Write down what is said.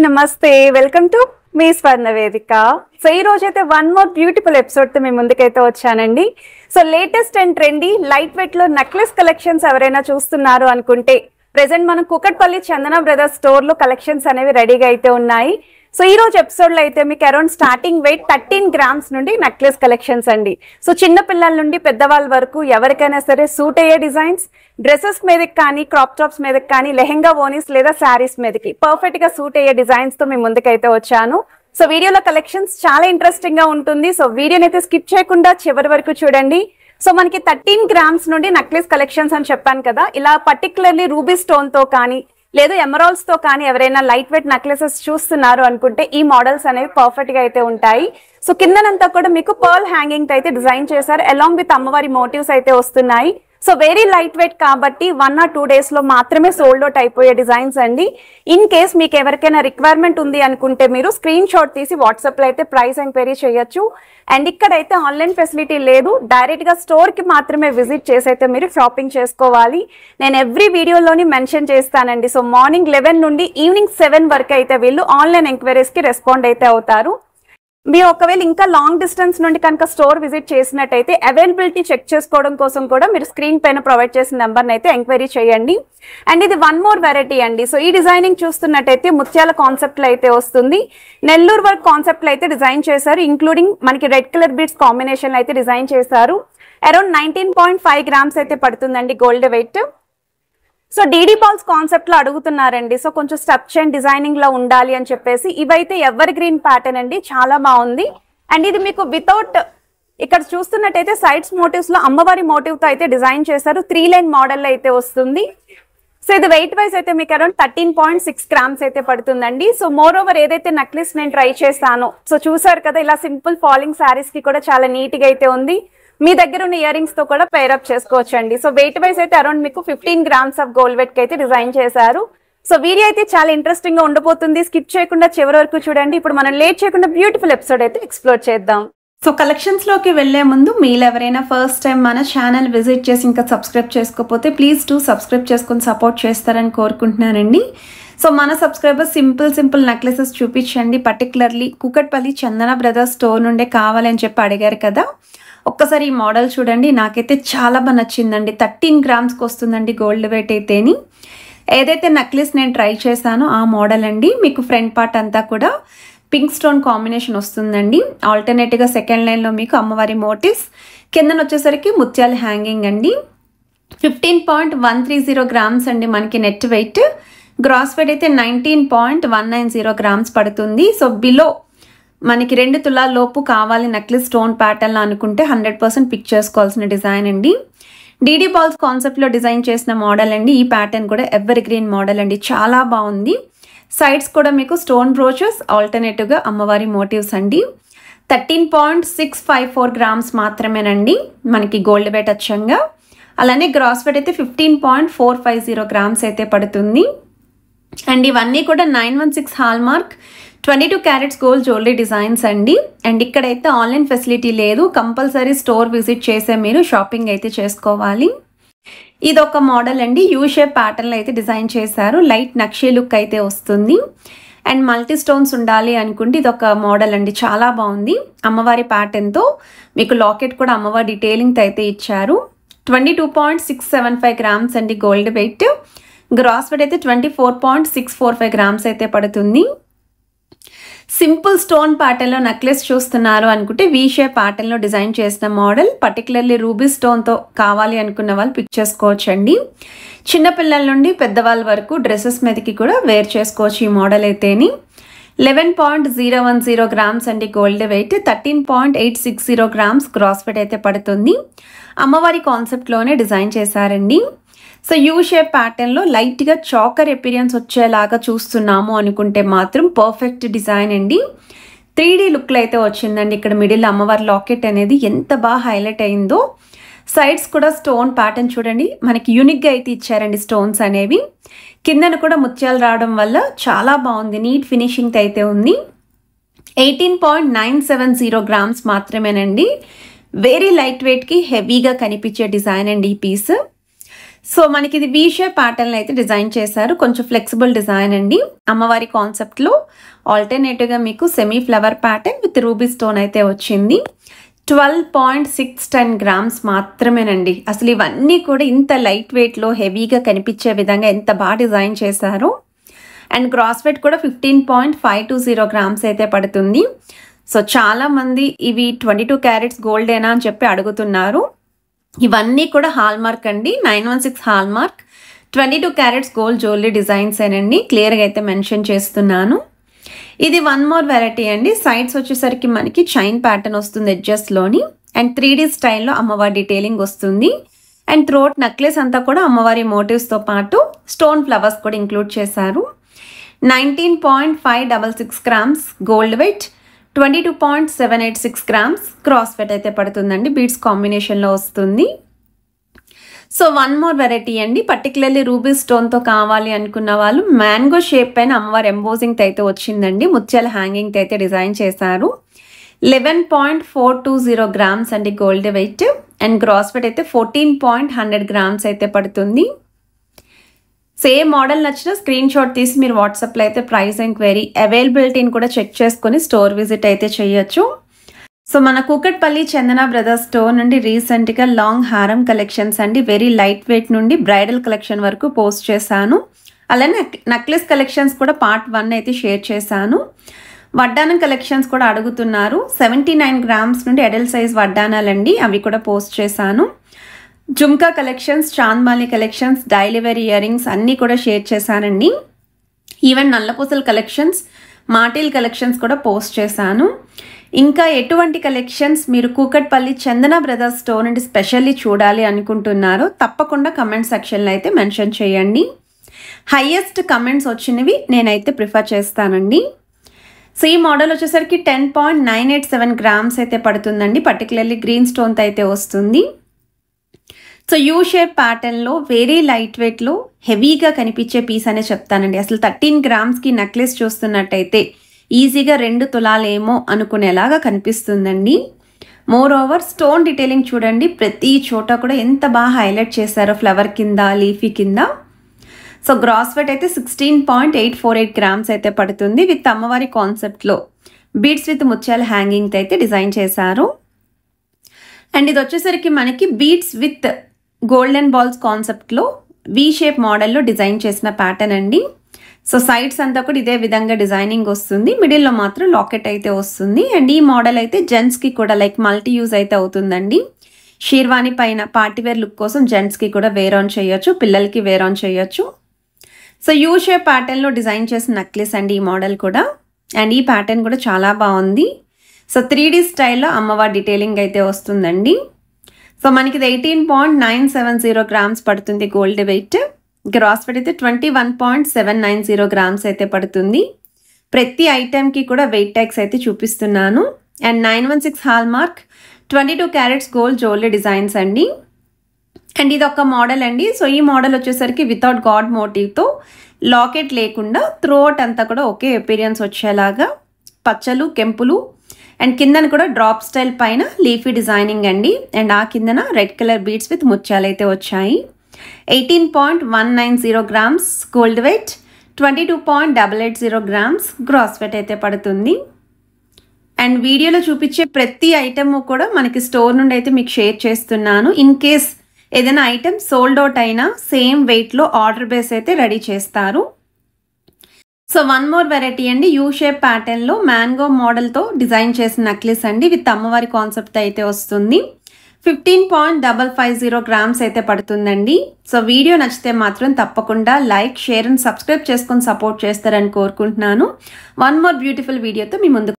నమస్తే welcome to me స్వర్ణ వేదిక. So ఈ రోజు అయితే వన్ మోర్ బ్యూటిఫుల్ ఎపిసోడ్ తో మీ ముందుకైతే వచ్చానండి. So latest and trendy light weight లో నెక్లెస్ కలెక్షన్స్ ఎవరైనా చూస్తున్నారు అనుకుంటే ప్రెసెంట్ మనం కుకట్పల్లి చందన బ్రదర్స్ స్టోర్ లో కలెక్షన్స్ అనేవి రెడీగా అయితే ఉన్నాయి. సో ఈ రోజు ఎపిసోడ్ లో అయితే మీకు అరౌండ్ స్టార్టింగ్ వెయిట్ 13 గ్రామ్స్ నుండి నెక్లెస్ కలెక్షన్స్ అండి. సో చిన్న పిల్లల నుండి పెద్దవాళ్ళ వరకు ఎవరికైనా సరే సూట్ అయ్యే డిజైన్స్, డ్రెస్సెస్ మీదకి కానీ క్రాప్ టాప్స్ మీదకి కానీ లెహెంగా ఓనీస్ లేదా శారీస్ మీదకి పర్ఫెక్ట్ గా సూట్ అయ్యే డిజైన్స్ తో మీ ముందుకైతే వచ్చాను. సో వీడియోలో కలెక్షన్స్ చాలా ఇంట్రెస్టింగ్ గా ఉంటుంది. సో వీడియోని అయితే స్కిప్ చేయకుండా చివరి వరకు చూడండి. సో మనకి 13 గ్రామ్స్ నుండి నెక్లెస్ కలెక్షన్స్ అని చెప్పాను కదా, ఇలా పర్టికులర్లీ రూబీ స్టోన్ తో కానీ లేదు ఎమరాల్డ్స్ తో కానీ ఎవరైనా లైట్ వెయిట్ నెక్లెసెస్ చూస్తున్నారు అనుకుంటే ఈ మోడల్స్ అనేవి పర్ఫెక్ట్ గా అయితే ఉంటాయి. సో కిందనంతా కూడా మీకు పర్ల్ హ్యాంగింగ్ తో అయితే డిజైన్ చేశారు. అలాంగ్ విత్ అమ్మవారి మోటివ్స్ అయితే వస్తున్నాయి. సో వెరీ లైట్ వెయిట్ కాబట్టి 1 or 2 days లో మాత్రమే సోల్డ్ అవుట్ అయిపోయే డిజైన్స్ అండి. ఇన్ కేస్ మీకు ఎవరికైనా రిక్వైర్మెంట్ ఉంది అనుకుంటే మీరు స్క్రీన్ షాట్ తీసి వాట్సాప్ లో అయితే ప్రైస్ ఎంక్వైరీ చేయొచ్చు. అండ్ ఇక్కడైతే ఆన్లైన్ ఫెసిలిటీ లేదు, డైరెక్ట్ గా స్టోర్ కి మాత్రమే విజిట్ చేసి అయితే మీరు షాపింగ్ చేసుకోవాలి. నేను ఎవ్రీ వీడియోలోని మెన్షన్ చేస్తానండి. సో మార్నింగ్ 11 నుండి ఈవినింగ్ 7 వరకు అయితే వీళ్ళు ఆన్లైన్ ఎంక్వైరీస్ కి రెస్పాండ్ అయితే అవుతారు. మీరు ఒకవేళ ఇంకా లాంగ్ డిస్టెన్స్ నుండి కనుక స్టోర్ విజిట్ చేసినట్టయితే అవైలబిలిటీ చెక్ చేసుకోవడం కోసం కూడా మీరు స్క్రీన్ పైన ప్రొవైడ్ చేసిన నెంబర్ని అయితే ఎంక్వైరీ చేయండి. అండ్ ఇది వన్ మోర్ వెరైటీ అండి. సో ఈ డిజైనింగ్ చూస్తున్నట్టయితే ముత్యాల కాన్సెప్ట్ లో అయితే వస్తుంది. నెల్లూరు వర్క్ కాన్సెప్ట్ లో అయితే డిజైన్ చేశారు. ఇంక్లూడింగ్ మనకి రెడ్ కలర్ బీడ్స్ కాంబినేషన్ అయితే డిజైన్ చేశారు. అరౌండ్ 19.5 గ్రామ్స్ అయితే పడుతుందండి gold weight. So DD balls concept లో అడుగుతున్నారండి. సో కొంచెం స్టెప్ చైన్ డిజైనింగ్ లో ఉండాలి అని చెప్పేసి ఇవైతే ఎవర్ గ్రీన్ ప్యాటర్న్ అండి, చాలా బాగుంది. అండ్ ఇది మీకు వితౌట్ ఇక్కడ చూస్తున్నట్టయితే సైడ్స్ మోటివ్స్ లో అమ్మవారి మోటివ్ తో అయితే డిజైన్ చేశారు. 3 లైన్ మోడల్ అయితే వస్తుంది. సో ఇది వెయిట్ వైజ్ అయితే మీకు అరౌండ్ 13.6 గ్రామ్స్ అయితే పడుతుందండి. సో మోర్ ఓవర్ ఏదైతే నెక్లెస్ నేను ట్రై చేస్తానో సో చూసారు కదా, ఇలా సింపుల్ ఫాలింగ్ శారీస్ కి కూడా చాలా నీట్ గా అయితే ఉంది. మీ దగ్గర ఉన్న ఇయర్ రింగ్స్ తో కూడా పేరప్ చేసుకోవచ్చు అండి. సో వెయిట్ వైజ్ అయితే అరౌండ్ మీకు 15 గ్రామ్స్ ఆఫ్ గోల్డ్ వెయిట్ కి అయితే డిజైన్ చేశారు. సో వీడియో అయితే చాలా ఇంట్రెస్టింగ్ గా ఉండబోతుంది. స్కిప్ చేయకుండా చివరి వరకు చూడండి. ఇప్పుడు మనం లేట్ చేయకుండా బ్యూటిఫుల్ ఎపిసోడ్ అయితే ఎక్స్ప్లోర్ చేద్దాం. సో కలెక్షన్స్ లోకి వెళ్లే ముందు మీరు ఎవరైనా ఫస్ట్ టైం మన ఛానల్ విజిట్ చేసి ఇంకా సబ్స్క్రైబ్ చేసుకోకపోతే ప్లీజ్ టు సబ్స్క్రైబ్ చేసుకుని సపోర్ట్ చేస్తారని కోరుకుంటున్నానండి. సో మన సబ్స్క్రైబర్స్ సింపుల్ నెక్లెసెస్ చూపించండి, పర్టికులర్లీ కుకట్పల్లి చందన బ్రదర్స్ స్టోర్ నుండే కావాలని చెప్పి అడిగారు కదా. ఒక్కసారి ఈ మోడల్ చూడండి, నాకైతే చాలా బాగా నచ్చిందండి. 13 గ్రామ్స్కి వస్తుందండి గోల్డ్ వెయిట్ అయితేని. ఏదైతే నెక్లెస్ నేను ట్రై చేశానో ఆ మోడల్ అండి. మీకు ఫ్రంట్ పార్ట్ అంతా కూడా పింక్ స్టోన్ కాంబినేషన్ వస్తుందండి. ఆల్టర్నేట్గా సెకండ్ లైన్లో మీకు అమ్మవారి మోటివ్స్, కిందన వచ్చేసరికి ముత్యాల హ్యాంగింగ్ అండి. 15.130 గ్రామ్స్ అండి మనకి నెట్ వెయిట్. గ్రాస్ వెయిట్ అయితే 19.190 గ్రామ్స్ పడుతుంది. సో బిలో మనకి 2 తులాల లోపు కావాలి నెక్లెస్ స్టోన్ ప్యాటర్న్ అనుకుంటే 100% పిక్ చేసుకోవాల్సిన డిజైన్ అండి. డీడీ బాల్స్ కాన్సెప్ట్లో డిజైన్ చేసిన మోడల్ అండి. ఈ ప్యాటర్న్ కూడా ఎవర్ గ్రీన్ మోడల్ అండి, చాలా బాగుంది. సైడ్స్ కూడా మీకు స్టోన్ బ్రోచెస్, ఆల్టర్నేటివ్గా అమ్మవారి మోటివ్స్ అండి. 13.654 గ్రామ్స్ మాత్రమేనండి మనకి గోల్డ్ వెయిట్ అచ్చంగా. అలానే గ్రాస్ వెయిట్ అయితే 15.450 గ్రామ్స్ అయితే పడుతుంది. అండ్ ఇవన్నీ కూడా 916 hall mark 22 carats gold jewellery designs అండి. అండ్ ఇక్కడైతే ఆన్లైన్ ఫెసిలిటీ లేదు, కంపల్సరీ స్టోర్ విజిట్ చేసే మీరు షాపింగ్ అయితే చేసుకోవాలి. ఇది ఒక మోడల్ అండి, యూ షేప్ ప్యాటర్న్లో అయితే డిజైన్ చేశారు. లైట్ నక్షీ లుక్ అయితే వస్తుంది. అండ్ మల్టీ స్టోన్స్ ఉండాలి అనుకుంటే ఇది ఒక మోడల్ అండి, చాలా బాగుంది. అమ్మవారి ప్యాటర్న్తో మీకు లాకెట్ కూడా అమ్మవారి డీటెయిలింగ్ అయితే ఇచ్చారు. 22.675 గ్రామ్స్ అండి గోల్డ్ వెయిట్. గ్రాస్ వెయిట్ అయితే 24.645 గ్రామ్స్ అయితే పడుతుంది. సింపుల్ స్టోన్ ప్యాటర్న్లో నెక్లెస్ చూస్తున్నారు అనుకుంటే వీ షేప్ ప్యాటర్న్లో డిజైన్ చేసిన మోడల్, పర్టికులర్లీ రూబీ స్టోన్తో కావాలి అనుకున్న వాళ్ళు పిక్ చేసుకోవచ్చు అండి. చిన్నపిల్లల నుండి పెద్దవాళ్ళ వరకు డ్రెస్సెస్ మీదకి కూడా వేర్ చేసుకోవచ్చు ఈ మోడల్ అయితేని. 11.010 గ్రామ్స్ అండి gold weight. 13.860 grams gross weight అయితే పడుతుంది. అమ్మవారి కాన్సెప్ట్లోనే డిజైన్ చేశారండి. సో యూ షేప్ ప్యాటర్న్లో లైట్గా చాకర్ ఎపీరియన్స్ వచ్చేలాగా చూస్తున్నాము అనుకుంటే మాత్రం పర్ఫెక్ట్ డిజైన్ అండి. 3D లుక్లో అయితే వచ్చిందండి. ఇక్కడ మిడిల్ అమ్మవారి లాకెట్ అనేది ఎంత బాగా హైలైట్ అయిందో. సైడ్స్ కూడా స్టోన్ ప్యాటర్న్ చూడండి, మనకి యూనిక్గా అయితే ఇచ్చారండి స్టోన్స్ అనేవి. కిందన కూడా ముత్యాలు రావడం వల్ల చాలా బాగుంది, నీట్ ఫినిషింగ్ అయితే ఉంది. 18.970 గ్రామ్స్ మాత్రమేనండి. వెరీ లైట్ వెయిట్కి హెవీగా కనిపించే డిజైన్ అండి ఈ పీస్. సో మనకి ఇది వీ షేప్ ప్యాటర్న్ అయితే డిజైన్ చేశారు. కొంచెం ఫ్లెక్సిబుల్ డిజైన్ అండి. అమ్మవారి కాన్సెప్ట్లో ఆల్టర్నేటివ్గా మీకు semi flower pattern with ruby stone అయితే వచ్చింది. 12.610 grams మాత్రమేనండి. అసలు ఇవన్నీ కూడా ఇంత లైట్ వెయిట్లో హెవీగా కనిపించే విధంగా ఎంత బాగా డిజైన్ చేశారు. అండ్ గ్రాస్ వెయిట్ కూడా 15.520 grams అయితే పడుతుంది. సో చాలామంది ఇవి 22 carats గోల్డేనా అని చెప్పి అడుగుతున్నారు. ఇవన్నీ కూడా హాల్మార్క్ అండి. 916 hallmark 22 carats gold jewellery designs ఏనండి. క్లియర్గా అయితే మెన్షన్ చేస్తున్నాను. ఇది వన్ మోర్ వెరైటీ అండి. సైడ్స్ వచ్చేసరికి మనకి చైన్ ప్యాటర్న్ వస్తుంది ఎడ్జెస్లోని. అండ్ 3D స్టైల్లో అమ్మవారి డీటెయిలింగ్ వస్తుంది. అండ్ థ్రోట్ నెక్లెస్ అంతా కూడా అమ్మవారి మోటివ్స్తో పాటు స్టోన్ ఫ్లవర్స్ కూడా ఇంక్లూడ్ చేశారు. 19.566 grams gold wait, 22.786 grams cross wait అయితే పడుతుందండి. బీడ్స్ కాంబినేషన్లో వస్తుంది. సో వన్ మోర్ వెరైటీ అండి. పర్టికులర్లీ రూబీ స్టోన్తో కావాలి అనుకున్న వాళ్ళు మ్యాంగో షేప్ పైన అమ్మవారి ఎంబోజింగ్ అయితే వచ్చిందండి. ముత్యాల హ్యాంగింగ్ అయితే డిజైన్ చేశారు. 11.420 grams అండి gold weight. And gross weight అయితే 14.100 grams అయితే పడుతుంది. సేమ్ మోడల్ నచ్చిన స్క్రీన్ షాట్ తీసి మీరు వాట్సాప్లో అయితే ప్రైస్ ఎంక్వైరీ అవైలబిలిటీని కూడా చెక్ చేసుకొని స్టోర్ విజిట్ అయితే చేయొచ్చు. సో మన కూకట్పల్లి చందన బ్రదర్స్ స్టోర్ నుండి రీసెంట్గా లాంగ్ హారం కలెక్షన్స్ అండి, వెరీ లైట్ వెయిట్ నుండి బ్రైడల్ కలెక్షన్ వరకు పోస్ట్ చేశాను. అలానే నెక్లెస్ కలెక్షన్స్ కూడా పార్ట్ 1 అయితే షేర్ చేశాను. వడ్డానం కలెక్షన్స్ కూడా అడుగుతున్నారు. 79 grams నుండి అడల్ట్ సైజ్ వడ్డానాలండి, అవి కూడా పోస్ట్ చేశాను. Jhumka collections, chandbali collections, daily wear ear rings అన్నీ కూడా షేర్ చేశానండి. ఈవెన్ నల్లపూసల కలెక్షన్స్, మాటిల్ కలెక్షన్స్ కూడా పోస్ట్ చేశాను. ఇంకా ఎటువంటి కలెక్షన్స్ మీరు కూకట్పల్లి చందన బ్రదర్స్ స్టోర్ నుండి స్పెషల్లీ చూడాలి అనుకుంటున్నారో తప్పకుండా కమెంట్ సెక్షన్లో అయితే మెన్షన్ చేయండి. హైయెస్ట్ కమెంట్స్ వచ్చినవి నేనైతే ప్రిఫర్ చేస్తానండి. సో ఈ మోడల్ వచ్చేసరికి 10.987 grams అయితే పడుతుందండి. పర్టికులర్లీ గ్రీన్ స్టోన్తో అయితే వస్తుంది. సో యూ షేప్ ప్యాటర్న్లో వెరీ లైట్ వెయిట్లో హెవీగా కనిపించే పీస్ అనే చెప్తానండి. అసలు 13 gramsకి నెక్లెస్ చూస్తున్నట్టయితే ఈజీగా 2 తులాలేమో అనుకునేలాగా కనిపిస్తుందండి. మోర్ ఓవర్ స్టోన్ డీటెయిలింగ్ చూడండి, ప్రతి చోట కూడా ఎంత బాగా హైలైట్ చేశారో ఫ్లవర్ కింద, లీఫీ కింద. సో గ్రాస్ వెయిట్ అయితే 16.848 grams అయితే పడుతుంది. విత్ అమ్మవారి కాన్సెప్ట్లో బీడ్స్ విత్ ముత్యాల హ్యాంగింగ్ అయితే డిజైన్ చేశారు. అండ్ ఇది వచ్చేసరికి మనకి బీడ్స్ విత్ గోల్డెన్ బాల్స్ కాన్సెప్ట్లో వీ షేప్ మోడల్లో డిజైన్ చేసిన ప్యాటర్న్ అండి. సో సైడ్స్ అంతా కూడా ఇదే విధంగా డిజైనింగ్ వస్తుంది. మిడిల్లో మాత్రం లాకెట్ అయితే వస్తుంది. అండ్ ఈ మోడల్ అయితే జెంట్స్కి కూడా లైక్ మల్టీ యూజ్ అయితే అవుతుందండి. షీర్వాణి పైన పార్టీవేర్ లుక్ కోసం జెంట్స్కి కూడా వేర్ ఆన్ చేయొచ్చు, పిల్లలకి వేర్ ఆన్ చేయొచ్చు. సో యూ షేప్ ప్యాటర్న్లో డిజైన్ చేసిన నెక్లెస్ అండి ఈ మోడల్ కూడా. అండ్ ఈ ప్యాటర్న్ కూడా చాలా బాగుంది. సో 3D స్టైల్లో అమ్మవారి డీటెయిలింగ్ అయితే వస్తుందండి. సో మనకి ఇది 18.970 grams పడుతుంది గోల్డ్ వెయిట్. గ్రాస్ వెయిట్ అయితే 21.790 grams అయితే పడుతుంది. ప్రతి ఐటెంకి కూడా వెయిట్ ట్యాగ్స్ అయితే చూపిస్తున్నాను. And 916 hallmark 22 carats gold jewellery designs అండి. అండ్ ఇది ఒక మోడల్ అండి. సో ఈ మోడల్ వచ్చేసరికి వితౌట్ గాడ్ మోటివ్తో లాకెట్ లేకుండా త్రోట్ అంతా కూడా ఒకే అపీరియన్స్ వచ్చేలాగా పచ్చలు, కెంపులు అండ్ కిందన కూడా డ్రాప్ స్టైల్ పైన లీఫీ డిజైనింగ్ అండి. అండ్ ఆ కిందన రెడ్ కలర్ బీడ్స్ విత్ ముత్యాలు అయితే వచ్చాయి. 18.190 grams gold weight, 22.880 grams gross weight అయితే పడుతుంది. అండ్ వీడియోలో చూపించే ప్రతి ఐటమ్ కూడా మనకి స్టోర్ నుండి అయితే మీకు షేర్ చేస్తున్నాను. ఇన్ కేస్ ఏదైనా ఐటమ్ సోల్డ్ అవుట్ అయినా సేమ్ వెయిట్లో ఆర్డర్ బేస్ అయితే రెడీ చేస్తారు. సో వన్ మోర్ వెరైటీ అండి. యూ షేప్ ప్యాటర్న్లో మ్యాంగో మోడల్తో డిజైన్ చేసిన నెక్లెస్ అండి. విత్ అమ్మవారి కాన్సెప్ట్ అయితే వస్తుంది. 15.550 grams అయితే పడుతుందండి. సో వీడియో నచ్చితే మాత్రం తప్పకుండా లైక్, షేర్ అండ్ సబ్స్క్రైబ్ చేసుకొని సపోర్ట్ చేస్తారని కోరుకుంటున్నాను. వన్ మోర్ బ్యూటిఫుల్ వీడియోతో మీ ముందుకు